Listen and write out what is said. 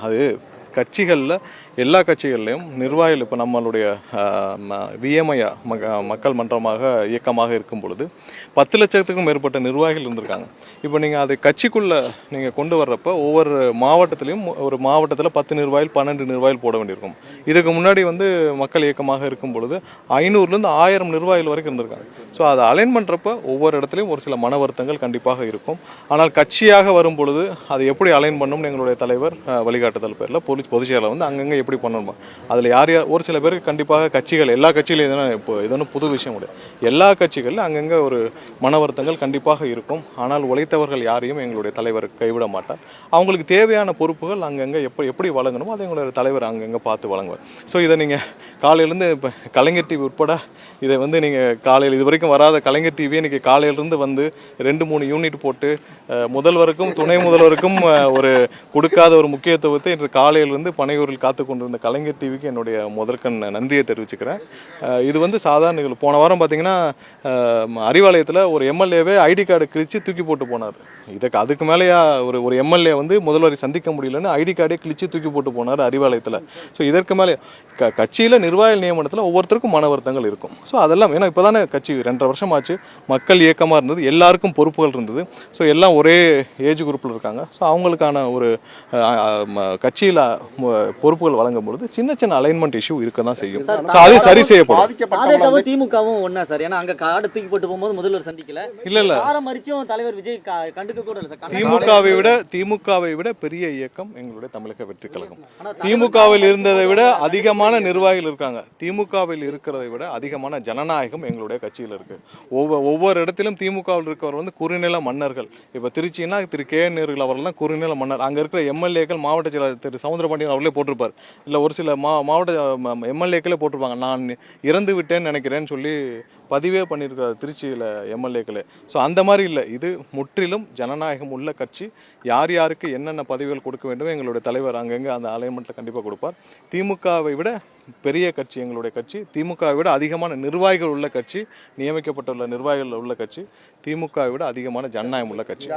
அது கட்சிகளில் எல்லா கட்சிகள்லையும் நிர்வாகிகள் இப்போ நம்மளுடைய விஎம்ஐ மக்கள் மன்றமாக இயக்கமாக இருக்கும் பொழுது 10 லட்சத்துக்கும் மேற்பட்ட நிர்வாகிகள் இருந்திருக்காங்க. இப்போ நீங்கள் அதை கட்சிக்குள்ளே நீங்கள் கொண்டு வர்றப்போ ஒவ்வொரு மாவட்டத்திலையும் ஒரு மாவட்டத்தில் 10 நிர்வாகிகள் 12 நிர்வாகிகள் போட வேண்டியிருக்கும். இதுக்கு முன்னாடி மக்கள் இயக்கமாக இருக்கும் பொழுது 500லேருந்து 1000 நிர்வாகிகள் வரைக்கும் இருந்திருக்காங்க. ஸோ அதை அலைன் பண்ணுறப்ப ஒவ்வொரு இடத்துலையும் ஒரு சில மன வருத்தங்கள் கண்டிப்பாக இருக்கும். ஆனால் கட்சியாக வரும் பொழுது அதை எப்படி அலைன் பண்ணணும்னு எங்களுடைய தலைவர் வழிகாட்டுதல் பேரில் பொதுச் செயலர் அங்கங்கே எப்படி பண்ணணுமா அதில் யார் ஒரு சில பேருக்கு கண்டிப்பாக கட்சிகள் எல்லா கட்சியிலும் இப்போ இது ஒன்றும் புது விஷயம் கிடையாது. எல்லா கட்சிகளிலும் அங்கங்கே ஒரு மன வருத்தங்கள் கண்டிப்பாக இருக்கும். ஆனால் உழைத்தவர்கள் யாரையும் எங்களுடைய தலைவர் கைவிட மாட்டார். அவங்களுக்கு தேவையான பொறுப்புகள் அங்கங்கே எப்படி வழங்கணுமோ அதை எங்களுடைய தலைவர் அங்கங்கே பார்த்து வழங்குவார். ஸோ இதை நீங்கள் காலையிலேருந்து இப்போ கலைஞர் டிவி உட்பட இதை நீங்கள் காலையில் இது வரைக்கும் வராத கலைஞர் டிவியை இன்றைக்கி காலையிலேருந்து 2-3 யூனிட் போட்டு முதல்வருக்கும் துணை முதல்வருக்கும் ஒரு கொடுக்காத ஒரு முக்கியத்துவத்தை இன்று காலையிலிருந்து பனையூரில் காத்து கொண்டிருந்த கலைஞர் டிவிக்கு என்னுடைய முதற்கண் நன்றியை தெரிவிச்சுக்கிறேன். இது சாதாரண நிகழ்வு. போன வாரம் பார்த்தீங்கன்னா அறிவாலயத்தில் ஒரு எம்எல்ஏவே ஐடி கார்டு கிழிச்சு தூக்கி போட்டு போனார். அதுக்கு மேலேயா ஒரு எம்எல்ஏ முதல்வரை சந்திக்க முடியலன்னு ஐடி கார்டே கிழிச்சு தூக்கி போட்டு போனார் அறிவாலயத்தில். ஸோ இதற்கு மேலே கட்சியில் நிர்வாக நியமனத்தில் ஒவ்வொருத்தருக்கும் மன வருத்தங்கள் இருக்கும். ஸோ அதெல்லாம் ஏன்னா இப்போ தானே கட்சி 2.5 வருஷம் ஆச்சு, மக்கள் இயக்கமாக இருந்தது, எல்லாருக்கும் பொறுப்புகள் இருந்தது. ஸோ எல்லாம் ஒரே ஏஜ் குரூப்பில் இருக்காங்க. ஸோ அவங்களுக்கான ஒரு கட்சியில் பொறுப்புகள் வழங்கும் பொழுது சின்ன சின்ன அலைன்மெண்ட் இஷ்யூ இருக்க தான் செய்யும். ஸோ அது சரி செய்யப்படும். திமுகவும் ஒன்னா சார், ஏன்னா அங்க கார்டு தூக்கி போட்டு போகும்போது முதல்வர் சந்திக்கல, இல்ல ஆரம்பரிச்சும் தலைவர் விஜய் கண்டுக்க கூட இல்ல. திமுகவை விட பெரிய இயக்கம் எங்களுடைய தமிழக வெற்றி கழகம். திமுகவில் இருந்ததை விட அதிகமான நிர்வாகிகள் இருக்காங்க. திமுகவில் இருக்கிறதை விட அதிகமான ஜனநாயகம் எங்களுடைய கட்சியில் இருக்கு. ஒவ்வொரு இடத்திலும் திமுகவில் இருக்கவர் குறுநில மன்னர்கள். இப்ப திருச்சின்னா திரு கே நேர்கள் அவர்கள் தான் குறுநில மன்னர். அங்க இருக்கிற எம்எல்ஏக்கள் மாவட்ட செயலாளர் திரு சவுந்தரபாண்டியன் அவர்களே போட்டிருப்பார், இல்ல ஒரு சில மாவட்ட எம்எல்ஏக்களே போட்டிருப்பாங்க, நான் இறந்து விட்டேன்னு நினைக்கிறேன்னு சொல்லி பதிவே பண்ணியிருக்காரு திருச்சியில் எம்எல்ஏக்களே. ஸோ அந்த மாதிரி இல்லை, இது முற்றிலும் ஜனநாயகம் உள்ள கட்சி. யார் யாருக்கு என்னென்ன பதவிகள் கொடுக்க வேண்டும் எங்களுடைய தலைவர் அங்கங்கே அந்த அலைன்மெண்ட்டில் கண்டிப்பாக கொடுப்பார். திமுகவை விட பெரிய கட்சி எங்களுடைய கட்சி. திமுகவை விட அதிகமான நிர்வாகிகள் உள்ள கட்சி, நியமிக்கப்பட்டுள்ள நிர்வாகிகள் உள்ள கட்சி. திமுகவை விட அதிகமான ஜனநாயகம் உள்ள கட்சி.